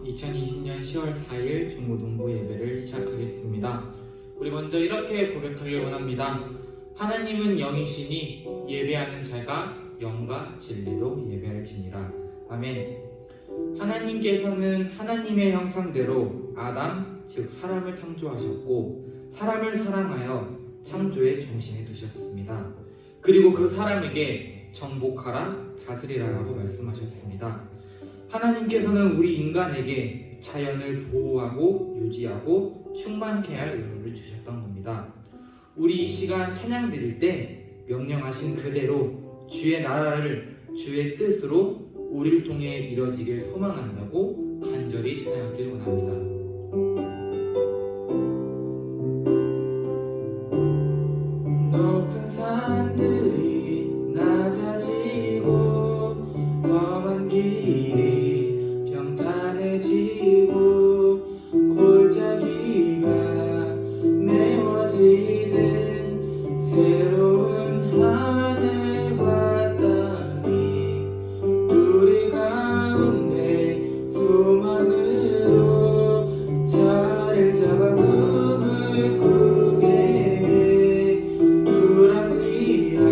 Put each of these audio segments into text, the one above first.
2020년 10월 4일 중고등부 예배를 시작하겠습니다. 우리 먼저 이렇게 고백하길 원합니다. 하나님은 영이시니 예배하는 자가 영과 진리로 예배할지니라. 아멘. 하나님께서는 하나님의 형상대로 아담, 즉 사람을 창조하셨고 사람을 사랑하여 창조의 중심에 두셨습니다. 그리고 그 사람에게 정복하라, 다스리라라고 말씀하셨습니다. 하나님께서는 우리 인간에게 자연을 보호하고 유지하고 충만케 할 의무를 주셨던 겁니다. 우리 이 시간 찬양 드릴 때 명령하신 그대로 주의 나라를 주의 뜻으로 우리를 통해 이뤄지길 소망한다고 간절히 찬양하길 원합니다. 높은 산들이 낮아지고 험한 길이 평탄해지고 골짜기가 메워지는 새로운 하늘 봤다니 우리 가운데 소망으로 자리를 잡아 꿈을 꾸게 해. 불합리한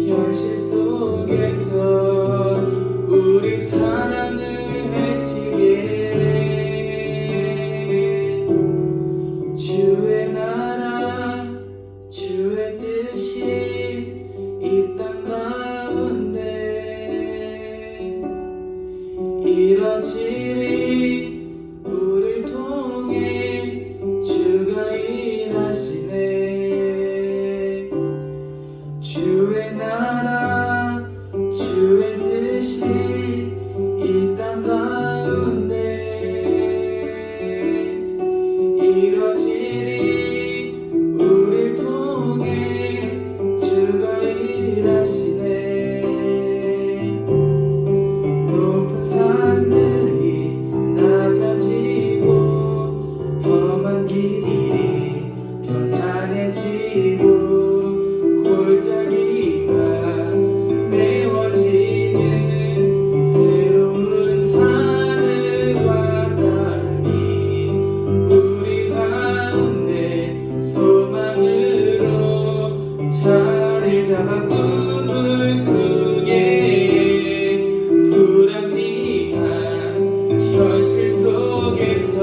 현실 속에서 우리 사랑을 외치게 해. 주의 나라 주의 뜻이 이 땅 가운데 이뤄지리. 우릴 통해 주가 일하시네. 주의 나라 주의 뜻이 이 땅 가운데 이뤄지리. 우릴 통해 주가 일하시네. 높은 산들이 낮아지고 험한 길이 평탄해지고 골짜기가 메워지는 새로운 하늘 봤다니 우리 가운데 소망으로 자리를 잡아 꿈을 꾸게 해. 불합리한 현실 속에서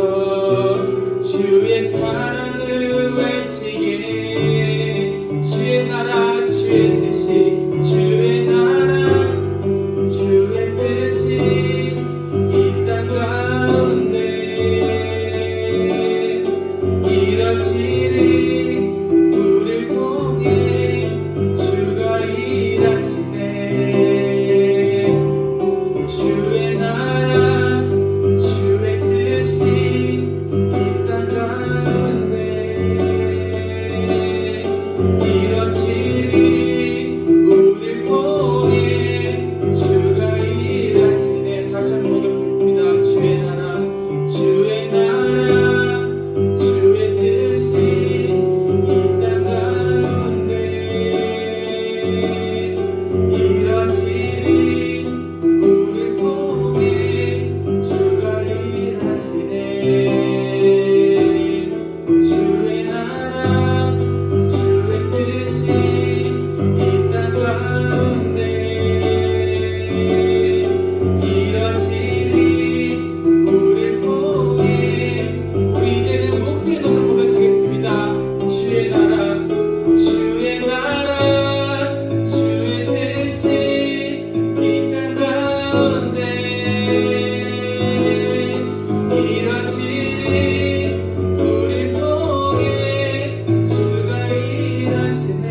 주의 사랑을 외치게 해. 주의 나라 주의 뜻이 주의 나라 주의 뜻이 이 땅 가운데 이뤄지리. 우릴 통해 주가 일하시네. 주의 나라 주의 뜻이 이 땅 가운데 이뤄지리. 우릴 통해 주가 일하시네. 다시 한번 고백하겠습니다. 주의 나라 주의 나라 주의 뜻이 이 땅 가운데 이뤄지리. 우릴 통해 주가 일하시네. 주의 나라 주의 뜻이 이 땅 가운데 이뤄지리. 우릴 통해 우리 이제는 목소리 높여 고백하겠습니다. 주의 나라 주의 나라 주의 뜻이 이 땅 가운데 이뤄지리. 우릴 통해 주가 일하시네.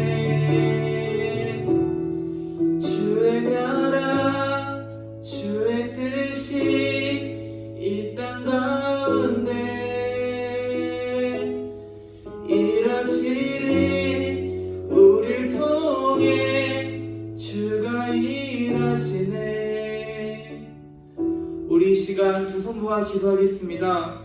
주의 나라 주의 뜻이 이 땅 가운데 이뤄지리. 우릴 통해 주가 일하시네. 우리 이 시간 두 손 모아 기도하겠습니다.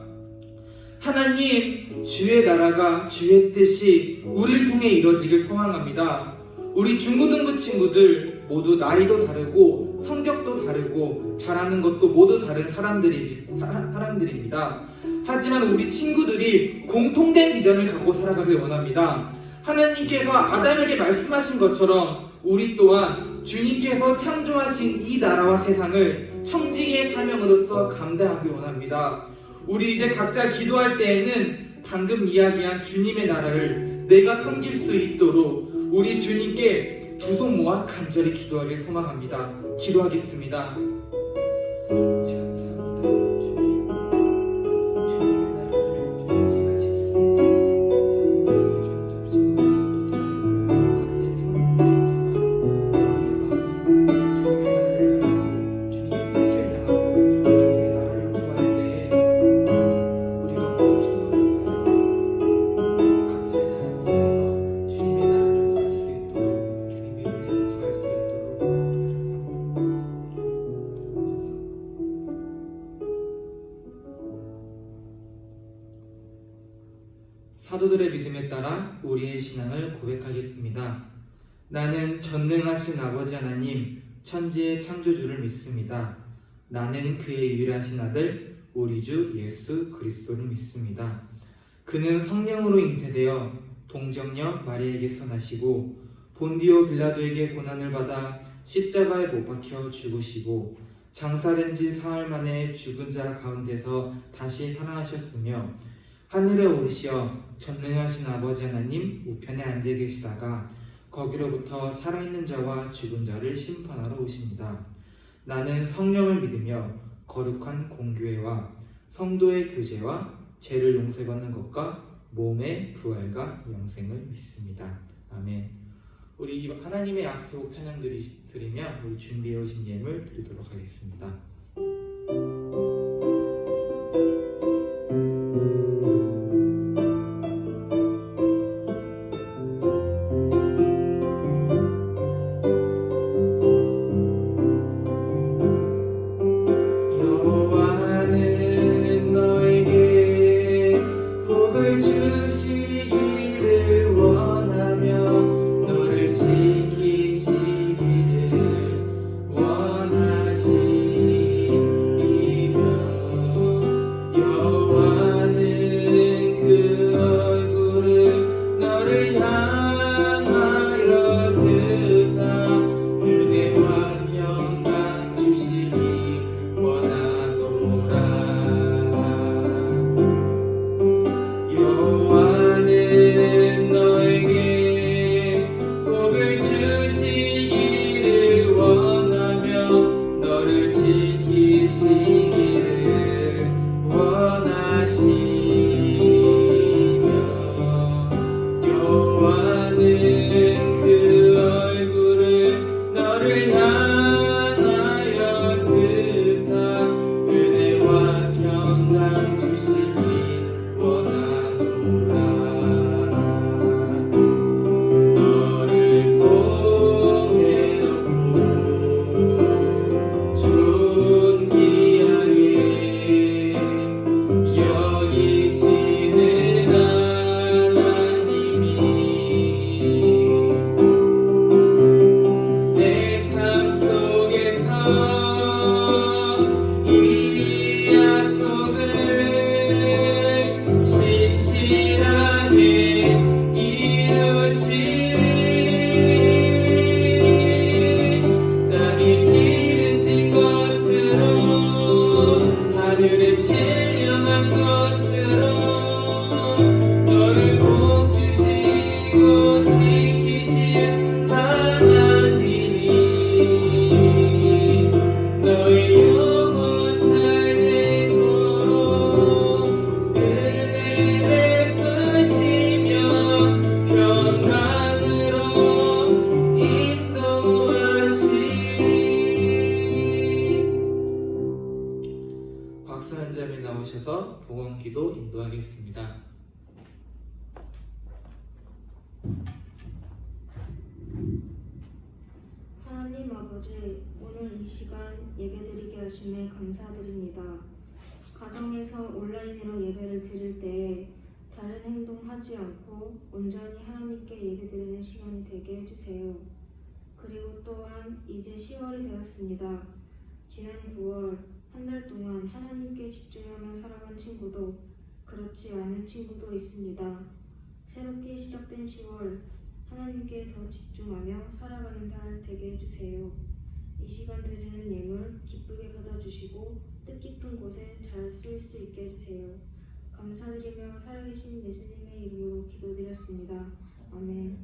하나님, 주의 나라가 주의 뜻이 우리를 통해 이루어지길 소망합니다. 우리 중고등부 친구들 모두 나이도 다르고 성격도 다르고 잘하는 것도 모두 다른 사람들입니다. 하지만 우리 친구들이 공통된 비전을 갖고 살아가길 원합니다. 하나님께서 아담에게 말씀하신 것처럼 우리 또한 주님께서 창조하신 이 나라와 세상을 청지기의 사명으로서 감당하길 원합니다. 우리 이제 각자 기도할 때에는 방금 이야기한 주님의 나라를 내가 섬길 수 있도록 우리 주님께 두 손 모아 간절히 기도하길 소망합니다. 기도하겠습니다. 사도들의 믿음에 따라 우리의 신앙을 고백하겠습니다. 나는 전능하신 아버지 하나님, 천지의 창조주를 믿습니다. 나는 그의 유일하신 아들, 우리 주 예수 그리스도를 믿습니다. 그는 성령으로 잉태되어 동정녀 마리아에게서 나시고 본디오 빌라도에게 고난을 받아 십자가에 못 박혀 죽으시고 장사된 지 사흘 만에 죽은 자 가운데서 다시 살아나셨으며 하늘에 오르시어 전능하신 아버지 하나님 우편에 앉아 계시다가 거기로부터 살아있는 자와 죽은 자를 심판하러 오십니다. 나는 성령을 믿으며 거룩한 공교회와 성도의 교제와 죄를 용서받는 것과 몸의 부활과 영생을 믿습니다. 아멘. 우리 하나님의 약속 찬양 드리며 우리 준비해 오신 예물 드리도록 하겠습니다. 하나님 아버지, 오늘 이 시간 예배드리게 하심에 감사드립니다. 가정에서 온라인으로 예배를 드릴 때 다른 행동하지 않고 온전히 하나님께 예배드리는 시간이 되게 해주세요. 그리고 또한 이제 10월이 되었습니다. 지난 9월 한 달 동안 하나님께 집중하며 살아간 친구도 그렇지 않은 친구도 있습니다. 새롭게 시작된 10월 하나님께 더 집중하며 살아가는 달 되게 해주세요. 이 시간 드리는 예물 기쁘게 받아주시고 뜻깊은 곳에 잘 쓰일 수 있게 해주세요. 감사드리며 살아계신 예수님의 이름으로 기도드렸습니다. 아멘.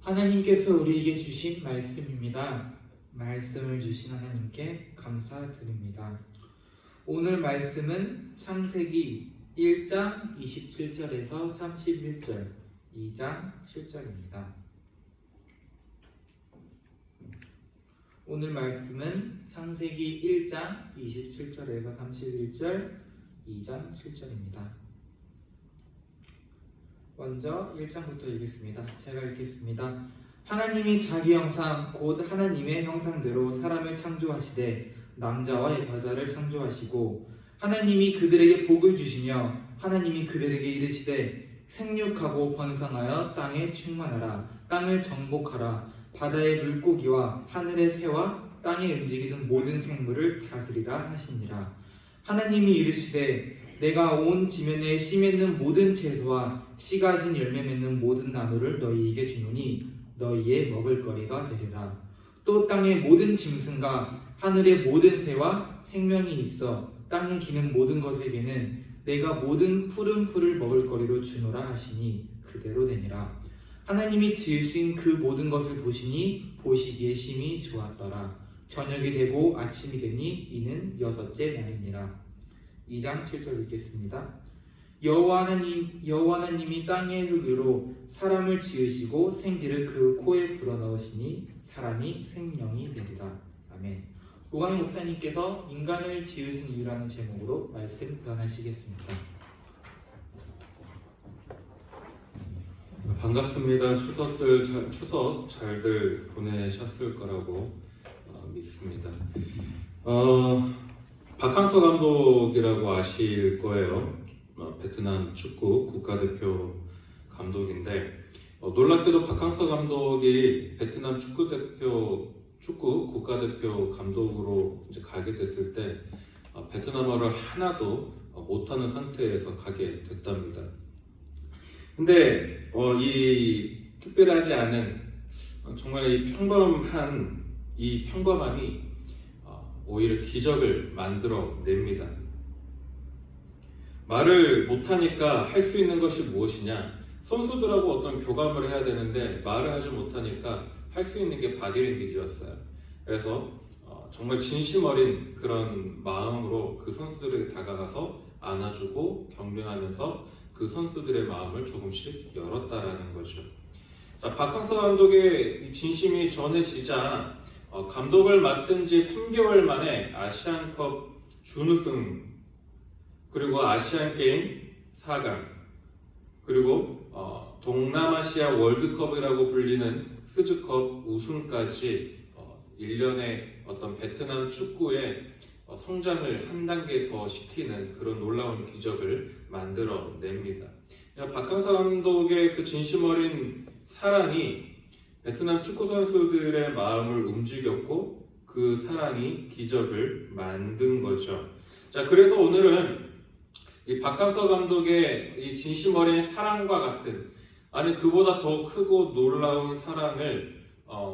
하나님께서 우리에게 주신 말씀입니다. 말씀을 주신 하나님께 감사드립니다. 오늘 말씀은 창세기 1장 27절에서 31절, 2장 7절입니다. 오늘 말씀은 창세기 1장 27절에서 31절, 2장 7절입니다. 먼저 1장부터 읽겠습니다. 제가 읽겠습니다. 하나님이 자기 형상 곧 하나님의 형상대로 사람을 창조하시되 남자와 여자를 창조하시고 하나님이 그들에게 복을 주시며 하나님이 그들에게 이르시되 생육하고 번성하여 땅에 충만하라 땅을 정복하라 바다의 물고기와 하늘의 새와 땅에 움직이는 모든 생물을 다스리라 하시니라. 하나님이 이르시되 내가 온 지면에 씨 맺는 모든 채소와 씨 가진 열매 맺는 모든 나무를 너희에게 주노니 너희의 먹을거리가 되리라. 또 땅의 모든 짐승과 하늘의 모든 새와 생명이 있어 땅에 기는 모든 것에게는 내가 모든 푸른 풀을 먹을거리로 주노라 하시니 그대로 되니라. 하나님이 지으신 그 모든 것을 보시니 보시기에 심히 좋았더라. 저녁이 되고 아침이 되니 이는 6째 날이니라. 2장 7절 읽겠습니다. 여호와 하나님이 땅의 흙으로 사람을 지으시고 생기를 그 코에 불어넣으시니 사람이 생명이 되리라. 아멘. 우광희 목사님께서 인간을 지으신 이유라는 제목으로 말씀 교환하시겠습니다. 반갑습니다. 추석 잘들 보내셨을 거라고 믿습니다. 박항서 감독이라고 아실 거예요. 베트남 축구 국가대표 감독인데 놀랍게도 박항서 감독이 베트남 축구 국가대표 감독으로 이제 가게 됐을 때 베트남어를 하나도 못하는 상태에서 가게 됐답니다. 근데 이 특별하지 않은 정말 이 평범함이 오히려 기적을 만들어냅니다. 말을 못하니까 할 수 있는 것이 무엇이냐? 선수들하고 어떤 교감을 해야 되는데 말을 하지 못하니까 할 수 있는 게 바디랭귀지였어요. 그래서 정말 진심 어린 그런 마음으로 그 선수들에게 다가가서 안아주고 격려하면서 그 선수들의 마음을 조금씩 열었다라는 거죠. 자, 박항서 감독의 진심이 전해지자 감독을 맡은 지 3개월 만에 아시안컵 준우승, 그리고 아시안게임 4강, 그리고 동남아시아 월드컵이라고 불리는 스즈컵 우승까지 일련의 어떤 베트남 축구의 성장을 한 단계 더 시키는 그런 놀라운 기적을 만들어냅니다. 박항서 감독의 그 진심 어린 사랑이 베트남 축구 선수들의 마음을 움직였고 그 사랑이 기적을 만든 거죠. 자, 그래서 오늘은 이 박항서 감독의 이 진심 어린 사랑과 같은, 아니 그보다 더 크고 놀라운 사랑을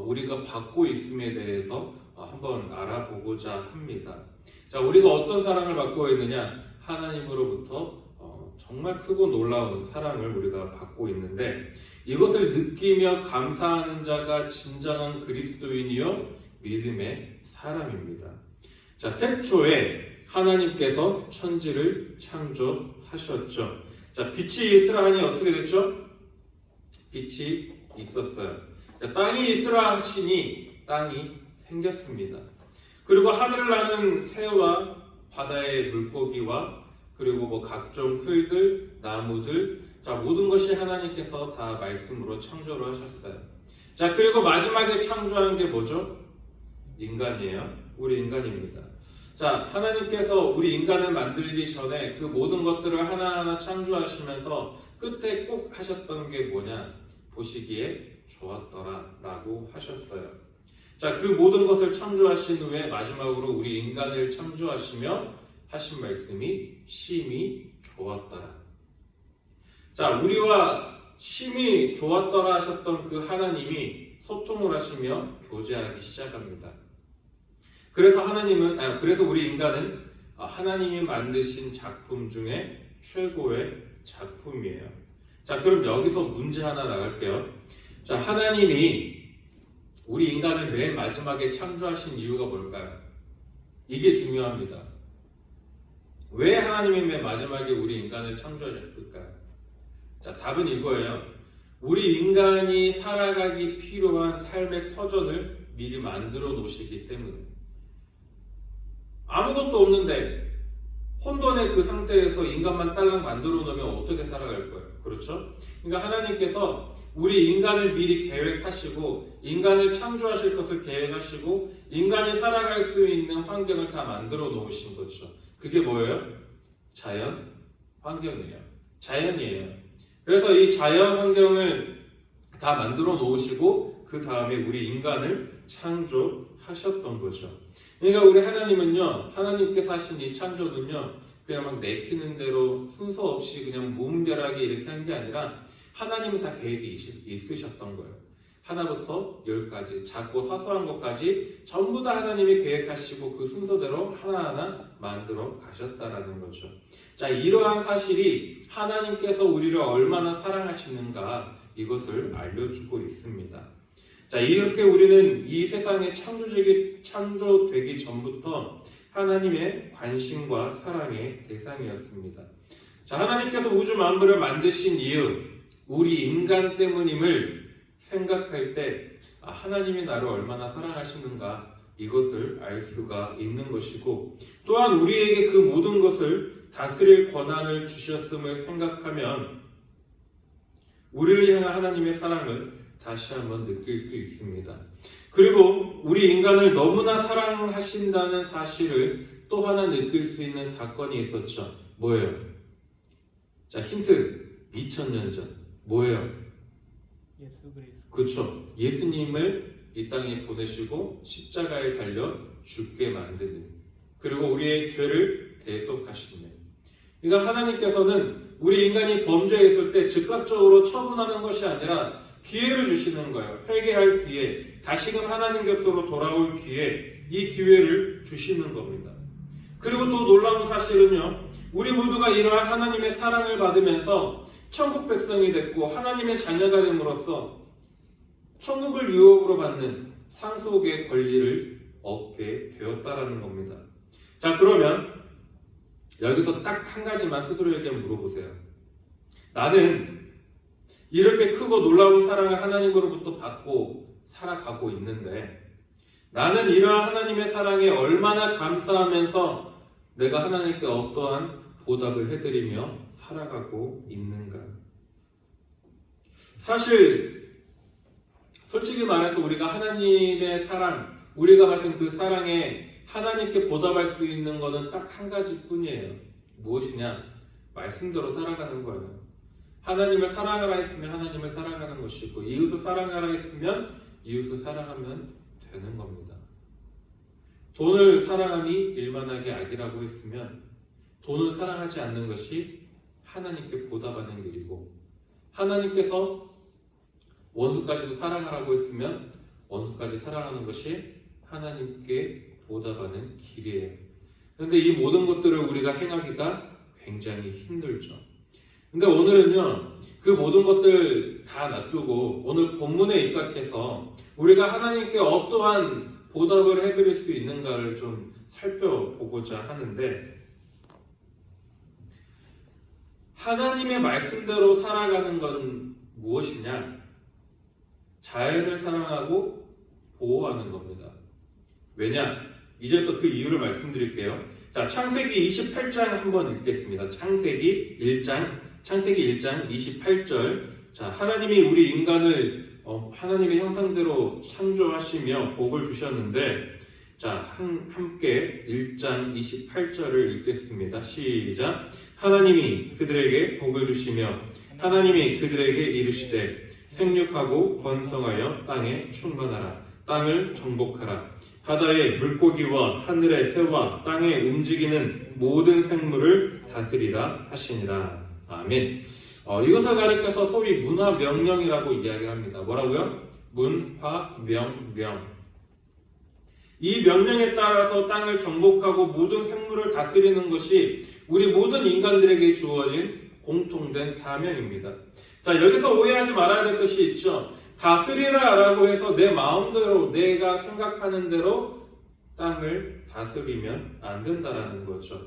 우리가 받고 있음에 대해서 한번 알아보고자 합니다. 자, 우리가 어떤 사랑을 받고 있느냐? 하나님으로부터 정말 크고 놀라운 사랑을 우리가 받고 있는데 이것을 느끼며 감사하는 자가 진정한 그리스도인이요 믿음의 사람입니다. 자, 태초에 하나님께서 천지를 창조하셨죠. 자, 빛이 있으라 하니 어떻게 됐죠? 빛이 있었어요. 자, 땅이 있으라 하시니 땅이 생겼습니다. 그리고 하늘을 나는 새와 바다의 물고기와 그리고 뭐 각종 풀들, 나무들, 자, 모든 것이 하나님께서 다 말씀으로 창조를 하셨어요. 자, 그리고 마지막에 창조한 게 뭐죠? 인간이에요. 우리 인간입니다. 자, 하나님께서 우리 인간을 만들기 전에 그 모든 것들을 하나하나 창조하시면서 끝에 꼭 하셨던 게 뭐냐? 보시기에 좋았더라 라고 하셨어요. 자, 그 모든 것을 창조하신 후에 마지막으로 우리 인간을 창조하시며 하신 말씀이 심히 좋았더라. 자, 우리와 심히 좋았더라 하셨던 그 하나님이 소통을 하시며 교제하기 시작합니다. 그래서 우리 인간은 하나님이 만드신 작품 중에 최고의 작품이에요. 자, 그럼 여기서 문제 하나 나갈게요. 자, 하나님이 우리 인간을 맨 마지막에 창조하신 이유가 뭘까요? 이게 중요합니다. 왜 하나님이 맨 마지막에 우리 인간을 창조하셨을까요? 자, 답은 이거예요. 우리 인간이 살아가기 필요한 삶의 터전을 미리 만들어 놓으시기 때문에. 아무것도 없는데 혼돈의 그 상태에서 인간만 딸랑 만들어 놓으면 어떻게 살아갈 거예요? 그렇죠? 그러니까 하나님께서 우리 인간을 미리 계획하시고 인간을 창조하실 것을 계획하시고 인간이 살아갈 수 있는 환경을 다 만들어 놓으신 거죠. 그게 뭐예요? 자연 환경이에요. 자연이에요. 그래서 이 자연 환경을 다 만들어 놓으시고 그 다음에 우리 인간을 창조하셨던 거죠. 그러니까 우리 하나님은요, 하나님께서 하신 이 창조는요, 그냥 막 내키는 대로 순서 없이 그냥 무분별하게 이렇게 한 게 아니라 하나님은 다 계획이 있으셨던 거예요. 하나부터 열까지 작고 사소한 것까지 전부 다 하나님이 계획하시고 그 순서대로 하나하나 만들어 가셨다라는 거죠. 자, 이러한 사실이 하나님께서 우리를 얼마나 사랑하시는가 이것을 알려주고 있습니다. 자, 이렇게 우리는 이 세상에 창조되기 전부터 하나님의 관심과 사랑의 대상이었습니다. 자, 하나님께서 우주 만물을 만드신 이유, 우리 인간 때문임을 생각할 때 하나님이 나를 얼마나 사랑하시는가 이것을 알 수가 있는 것이고, 또한 우리에게 그 모든 것을 다스릴 권한을 주셨음을 생각하면 우리를 향한 하나님의 사랑을 다시 한번 느낄 수 있습니다. 그리고 우리 인간을 너무나 사랑하신다는 사실을 또 하나 느낄 수 있는 사건이 있었죠. 뭐예요? 자, 힌트. 2000년 전. 뭐예요? 예수 그리스도. 그렇죠. 예수님을 이 땅에 보내시고 십자가에 달려 죽게 만드는, 그리고 우리의 죄를 대속하시는. 그러니까 하나님께서는 우리 인간이 범죄했을 때 즉각적으로 처분하는 것이 아니라 기회를 주시는 거예요. 회개할 기회, 다시금 하나님 곁으로 돌아올 기회, 이 기회를 주시는 겁니다. 그리고 또 놀라운 사실은요, 우리 모두가 이러한 하나님의 사랑을 받으면서 천국 백성이 됐고 하나님의 자녀가 됨으로써 천국을 유업으로 받는 상속의 권리를 얻게 되었다라는 겁니다. 자, 그러면 여기서 딱 한 가지만 스스로에게 물어보세요. 나는 이렇게 크고 놀라운 사랑을 하나님으로부터 받고 살아가고 있는데 나는 이러한 하나님의 사랑에 얼마나 감사하면서 내가 하나님께 어떠한 보답을 해드리며 살아가고 있는가? 사실 솔직히 말해서 우리가 하나님의 사랑, 우리가 받은 그 사랑에 하나님께 보답할 수 있는 것은 딱 한 가지뿐이에요. 무엇이냐? 말씀대로 살아가는 거예요. 하나님을 사랑하라 했으면 하나님을 사랑하는 것이고 이웃을 사랑하라 했으면 이웃을 사랑하면 되는 겁니다. 돈을 사랑함이 일만하게 악이라고 했으면 돈을 사랑하지 않는 것이 하나님께 보답하는 길이고, 하나님께서 원수까지도 사랑하라고 했으면 원수까지 사랑하는 것이 하나님께 보답하는 길이에요. 그런데 이 모든 것들을 우리가 행하기가 굉장히 힘들죠. 근데 오늘은요, 그 모든 것들 다 놔두고 오늘 본문에 입각해서 우리가 하나님께 어떠한 보답을 해드릴 수 있는가를 좀 살펴보고자 하는데, 하나님의 말씀대로 살아가는 건 무엇이냐? 자연을 사랑하고 보호하는 겁니다. 왜냐? 이제부터 그 이유를 말씀드릴게요. 자, 창세기 28장 한번 읽겠습니다. 창세기 1장 28절. 자, 하나님이 우리 인간을 하나님의 형상대로 창조하시며 복을 주셨는데, 자, 함께 1장 28절을 읽겠습니다. 시작. 하나님이 그들에게 복을 주시며 하나님이 그들에게 이르시되 생육하고 번성하여 땅에 충만하라. 땅을 정복하라. 바다의 물고기와 하늘의 새와 땅에 움직이는 모든 생물을 다스리라 하시니라. 아멘. 이것을 가리켜서 소위 문화명령이라고 이야기합니다. 뭐라고요? 문화명령. 이 명령에 따라서 땅을 정복하고 모든 생물을 다스리는 것이 우리 모든 인간들에게 주어진 공통된 사명입니다. 자, 여기서 오해하지 말아야 될 것이 있죠. 다스리라 라고 해서 내 마음대로 내가 생각하는 대로 땅을 다스리면 안 된다라는 거죠.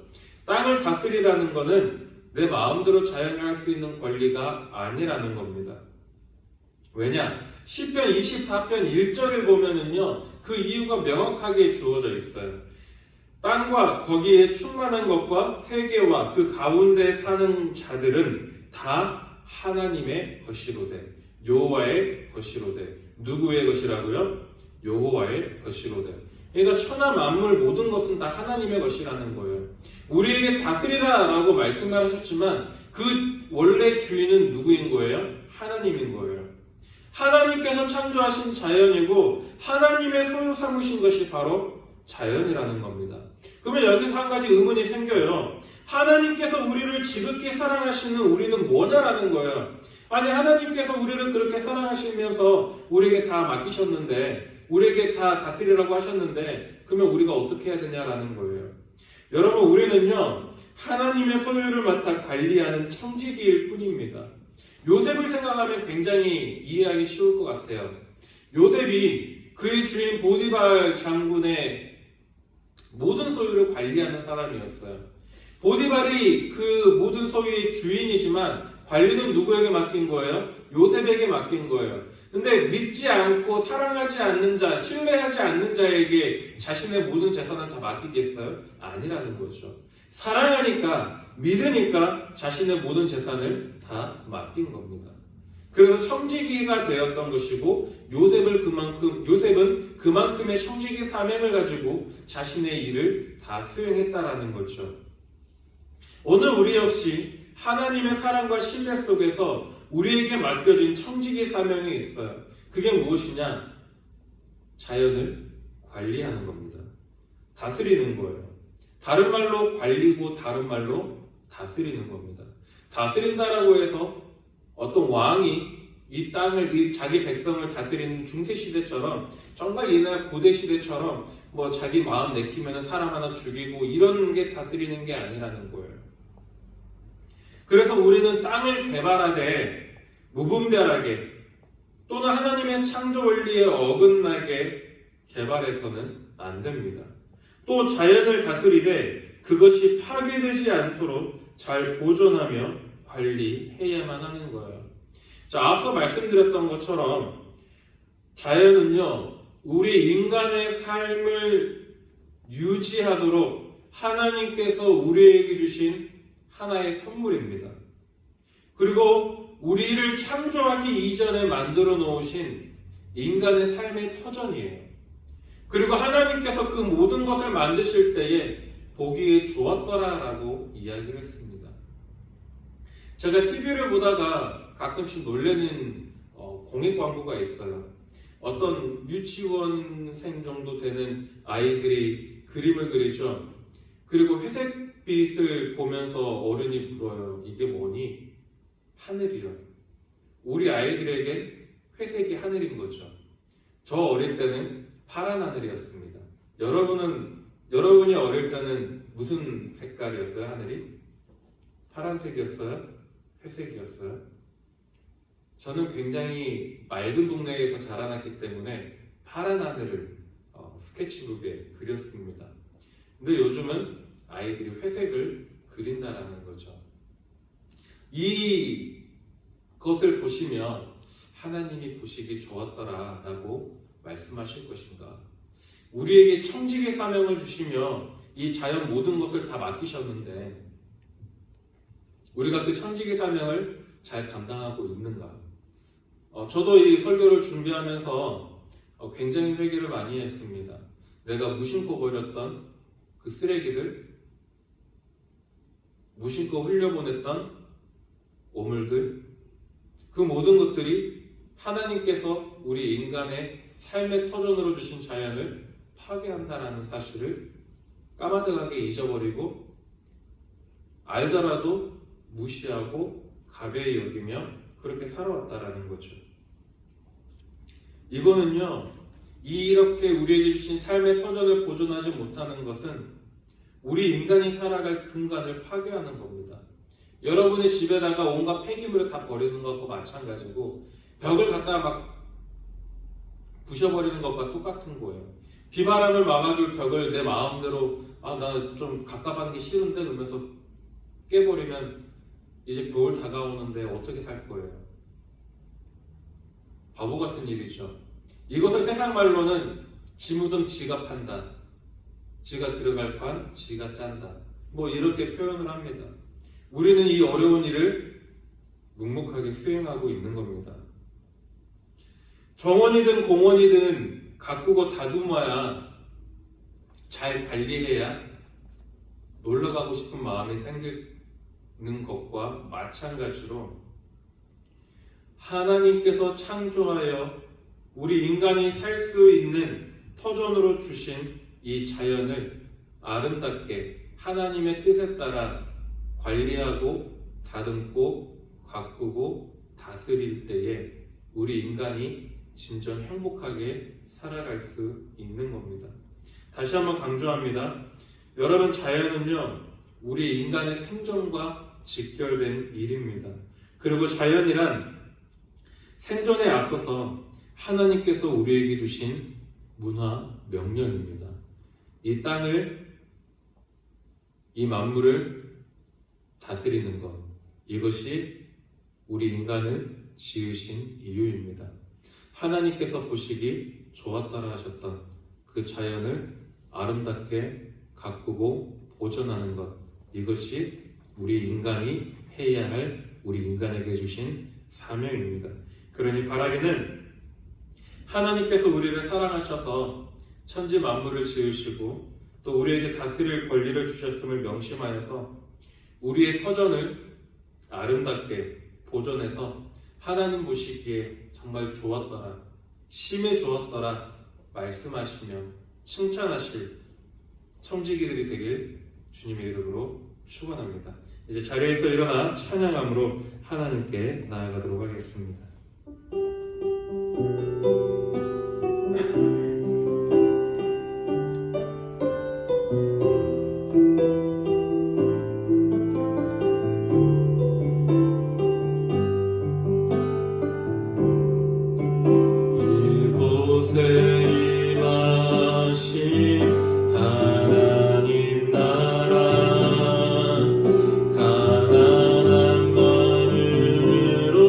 땅을 다스리라는 것은 내 마음대로 자연을 할 수 있는 권리가 아니라는 겁니다. 왜냐? 시편 24편 1절을 보면은요, 그 이유가 명확하게 주어져 있어요. 땅과 거기에 충만한 것과 세계와 그 가운데 사는 자들은 다 하나님의 것이로되, 여호와의 것이로되. 누구의 것이라고요? 여호와의 것이로되. 그러니까 천하 만물 모든 것은 다 하나님의 것이라는 거예요. 우리에게 다스리라 라고 말씀을 하셨지만 그 원래 주인은 누구인 거예요? 하나님인 거예요. 하나님께서 창조하신 자연이고 하나님의 소유 삼으신 것이 바로 자연이라는 겁니다. 그러면 여기서 한 가지 의문이 생겨요. 하나님께서 우리를 지극히 사랑하시는 우리는 뭐냐라는 거예요. 아니, 하나님께서 우리를 그렇게 사랑하시면서 우리에게 다 맡기셨는데, 우리에게 다 다스리라고 하셨는데, 그러면 우리가 어떻게 해야 되냐라는 거예요. 여러분, 우리는요, 하나님의 소유를 맡아 관리하는 청지기일 뿐입니다. 요셉을 생각하면 굉장히 이해하기 쉬울 것 같아요. 요셉이 그의 주인 보디발 장군의 모든 소유를 관리하는 사람이었어요. 보디발이 그 모든 소유의 주인이지만 관리는 누구에게 맡긴 거예요? 요셉에게 맡긴 거예요. 근데 믿지 않고 사랑하지 않는 자, 신뢰하지 않는 자에게 자신의 모든 재산을 다 맡기겠어요? 아니라는 거죠. 사랑하니까, 믿으니까 자신의 모든 재산을 다 맡긴 겁니다. 그래서 청지기가 되었던 것이고, 요셉은 그만큼의 청지기 사명을 가지고 자신의 일을 다 수행했다라는 거죠. 오늘 우리 역시 하나님의 사랑과 신뢰 속에서 우리에게 맡겨진 청지기 사명이 있어요. 그게 무엇이냐? 자연을 관리하는 겁니다. 다스리는 거예요. 다른 말로 관리고 다른 말로 다스리는 겁니다. 다스린다라고 해서 어떤 왕이 이 땅을, 자기 백성을 다스리는 중세시대처럼, 정말 옛날 고대시대처럼 자기 마음 내키면 사람 하나 죽이고 이런 게 다스리는 게 아니라는 거예요. 그래서 우리는 땅을 개발하되 무분별하게 또는 하나님의 창조 원리에 어긋나게 개발해서는 안 됩니다. 또 자연을 다스리되 그것이 파괴되지 않도록 잘 보존하며 관리해야만 하는 거예요. 자, 앞서 말씀드렸던 것처럼 자연은요, 우리 인간의 삶을 유지하도록 하나님께서 우리에게 주신 하나의 선물입니다. 그리고 우리를 창조하기 이전에 만들어 놓으신 인간의 삶의 터전이에요. 그리고 하나님께서 그 모든 것을 만드실 때에 보기에 좋았더라라고 이야기를 했습니다. 제가 TV를 보다가 가끔씩 놀라는 공익 광고가 있어요. 어떤 유치원생 정도 되는 아이들이 그림을 그리죠. 그리고 회색빛을 보면서 어른이 물어요. 이게 뭐니? 하늘이요. 우리 아이들에게 회색이 하늘인 거죠. 저 어릴 때는 파란 하늘이었습니다. 여러분이 어릴 때는 무슨 색깔이었어요? 하늘이? 파란색이었어요? 회색이었어요? 저는 굉장히 맑은 동네에서 자라났기 때문에 파란 하늘을 스케치북에 그렸습니다. 근데 요즘은 아이들이 회색을 그린다라는 거죠. 이것을 보시면 하나님이 보시기 좋았더라라고 말씀하실 것인가? 우리에게 청지기 사명을 주시며 이 자연 모든 것을 다 맡기셨는데 우리가 그 청지기 사명을 잘 감당하고 있는가? 저도 이 설교를 준비하면서 굉장히 회개를 많이 했습니다. 내가 무심코 버렸던 그 쓰레기들, 무심코 흘려보냈던 오물들, 그 모든 것들이 하나님께서 우리 인간의 삶의 터전으로 주신 자연을 파괴한다라는 사실을 까마득하게 잊어버리고 알더라도 무시하고 가벼이 여기며 그렇게 살아왔다라는 거죠. 이거는요, 이렇게 우리에게 주신 삶의 터전을 보존하지 못하는 것은 우리 인간이 살아갈 근간을 파괴하는 겁니다. 여러분의 집에다가 온갖 폐기물을 다 버리는 것과 마찬가지고 벽을 갖다가 막 부셔버리는 것과 똑같은 거예요. 비바람을 막아줄 벽을 내 마음대로 나 좀 갑갑한 게 싫은데 그러면서 깨버리면 이제 겨울 다가오는데 어떻게 살 거예요? 바보 같은 일이죠. 이것을 세상 말로는 지 묻은 지가 판다. 지가 들어갈 판 지가 짠다. 뭐 이렇게 표현을 합니다. 우리는 이 어려운 일을 묵묵하게 수행하고 있는 겁니다. 정원이든 공원이든 가꾸고 다듬어야 잘 관리해야 놀러가고 싶은 마음이 생기는 것과 마찬가지로 하나님께서 창조하여 우리 인간이 살 수 있는 터전으로 주신 이 자연을 아름답게 하나님의 뜻에 따라 관리하고 다듬고 가꾸고 다스릴 때에 우리 인간이 진정 행복하게 살아갈 수 있는 겁니다. 다시 한번 강조합니다. 여러분, 자연은요, 우리 인간의 생존과 직결된 일입니다. 그리고 자연이란 생존에 앞서서 하나님께서 우리에게 주신 문화 명령입니다. 이 땅을, 이 만물을 다스리는 것, 이것이 우리 인간을 지으신 이유입니다. 하나님께서 보시기 좋았다라 하셨던 그 자연을 아름답게 가꾸고 보존하는 것, 이것이 우리 인간이 해야 할 우리 인간에게 주신 사명입니다. 그러니 바라기는 하나님께서 우리를 사랑하셔서 천지 만물을 지으시고 또 우리에게 다스릴 권리를 주셨음을 명심하여서 우리의 터전을 아름답게 보존해서 하나님 보시기에 정말 좋았더라, 심해 좋았더라 말씀하시며 칭찬하실 청지기들이 되길 주님의 이름으로 축원합니다. 이제 자리에서 일어나 찬양함으로 하나님께 나아가도록 하겠습니다. 가난한 마음으로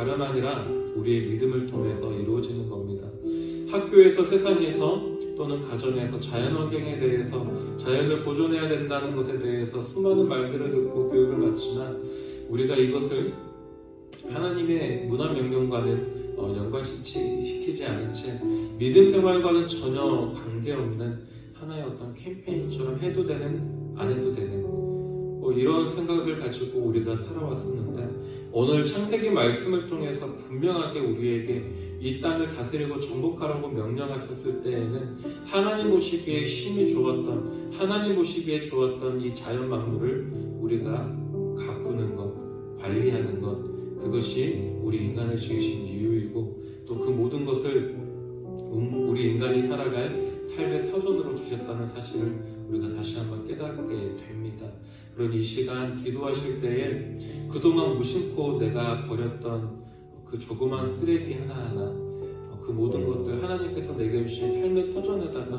다름 아니라 우리의 믿음을 통해서 이루어지는 겁니다. 학교에서, 세상에서 또는 가정에서 자연 환경에 대해서 자연을 보존해야 된다는 것에 대해서 수많은 말들을 듣고 교육을 받지만 우리가 이것을 하나님의 문화 명령과는 연관시키지 않은 채 믿음 생활과는 전혀 관계없는 하나의 어떤 캠페인처럼 해도 되는 안 해도 되는 이런 생각을 가지고 우리가 살아왔었는데 오늘 창세기 말씀을 통해서 분명하게 우리에게 이 땅을 다스리고 정복하라고 명령하셨을 때에는 하나님 보시기에 심히 좋았던, 하나님 보시기에 좋았던 이 자연 만물을 우리가 가꾸는 것, 관리하는 것, 그것이 우리 인간을 지으신 이유이고 또 그 모든 것을 우리 인간이 살아갈 삶의 터전으로 주셨다는 사실을 우리가 다시 한번 깨닫게 됩니다. 그런 이 시간 기도하실 때에 그동안 무심코 내가 버렸던 그 조그만 쓰레기 하나하나 그 모든 것들 하나님께서 내게 주신 삶의 터전에다가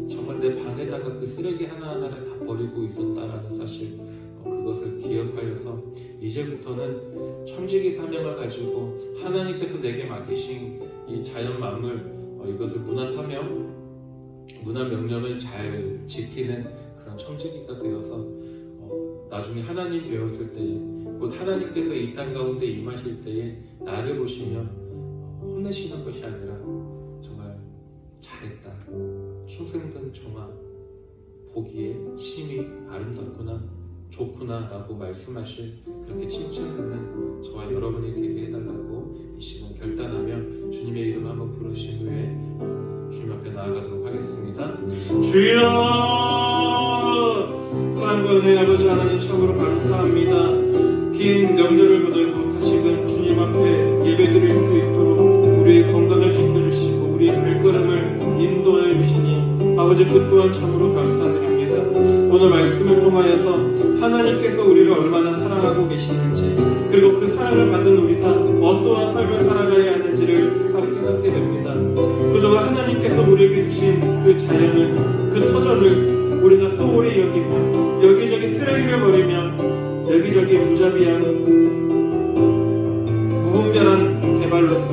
정말 내 방에다가 그 쓰레기 하나하나를 다 버리고 있었다라는 사실 그것을 기억하여서 이제부터는 청지기 사명을 가지고 하나님께서 내게 맡기신 이 자연 만물 이것을 문화 사명, 문화 명령을 잘 지키는 그런 청지기가 되어서 나중에 하나님 배웠을 때에 곧 하나님께서 이 땅 가운데 임하실 때에 나를 보시면 혼내시는 것이 아니라 정말 잘했다, 충성된 종아, 보기에 심히 아름답구나, 좋구나 라고 말씀하실 그렇게 칭찬 듣는 저와 여러분이 되게 해달라고 이 시간 결단하며 주님의 이름 한번 부르신 후에 주님 앞에 나아가도록 하겠습니다. 주여, 사랑과 은혜 아버지 하나님 참으로 감사합니다. 긴 명절을 거들고 다시금 주님 앞에 예배드릴 수 있도록 우리의 건강을 지켜주시고 우리의 발걸음을 인도하여 주시니 아버지 그 또한 참으로 감사드립니다. 오늘 말씀을 통하여서 하나님께서 우리를 얼마나 사랑하고 계시는지 그리고 그 사랑을 받은 우리가 어떠한 삶을 살아가야 하는지를 새삼 깨닫게 됩니다. 그동안 하나님께서 우리에게 주신 그 자연을, 그 터전을 우리가 소홀히 여기고 여기저기 쓰레기를 버리며 여기저기 무자비한 무분별한 개발로서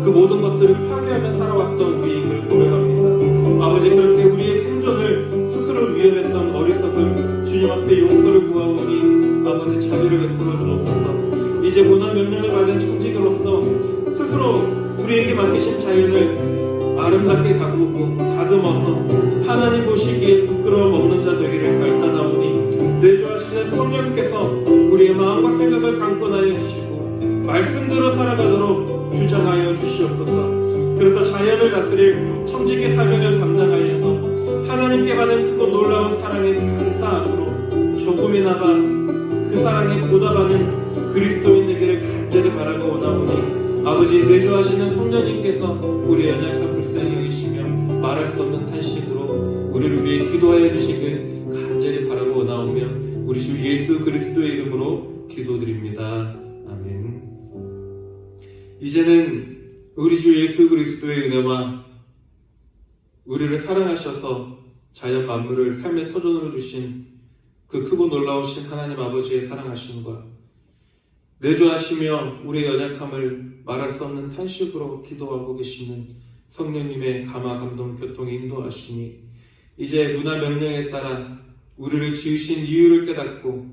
그 모든 것들을 파괴하며 살아왔던 우리임을 고백합니다. 아버지 그렇게 우리의 생존을 스스로 위협했던 어리석을 주님 앞에 용서를 구하오니 아버지 자비를 베풀어 주옵소서. 이제 문화 명령을 받은 청지기로서 스스로 우리에게 맡기신 자연을 아름답게 가꾸고 다듬어서 하나님 보시기에 부끄러움 없는 자 되기를 결단하오니 내주하시는 성령께서 우리의 마음과 생각을 강권하여 주시고 말씀대로 살아가도록 주장하여 주시옵소서. 그래서 자연을 다스릴 청지기 사명을 감당하여서 하나님께 받은 크고 놀라운 사랑에 감사함으로 조금이나마 그 사랑에 보답하는 그리스도인 되기를 간절히 바라고 원하오니 아버지 내주하시는 성령님께서 우리의 연약한 불쌍히 여기시며 말할 수 없는 탄식으로 우리를 위해 기도하여 주시길 간절히 바라고 원하오며 우리 주 예수 그리스도의 이름으로 기도드립니다. 아멘. 이제는 우리 주 예수 그리스도의 은혜와 우리를 사랑하셔서 자연 만물을 삶의 터전으로 주신 그 크고 놀라우신 하나님 아버지의 사랑하심과 내주하시며 우리의 연약함을 말할 수 없는 탄식으로 기도하고 계시는 성령님의 감화 감동 교통 인도하시니 이제 문화 명령에 따라 우리를 지으신 이유를 깨닫고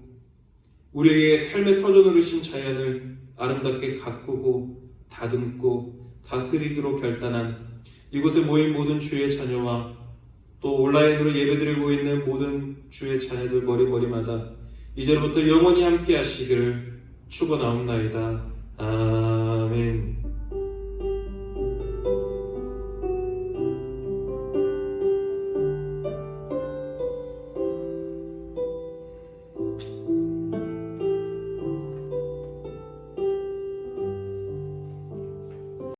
우리의 삶의 터전으로 신 자연을 아름답게 가꾸고 다듬고 다스리기로 결단한 이곳에 모인 모든 주의 자녀와 또 온라인으로 예배드리고 있는 모든 주의 자녀들 머리마다 이제부터 영원히 함께 하시기를 축원하옵나이다. 아멘.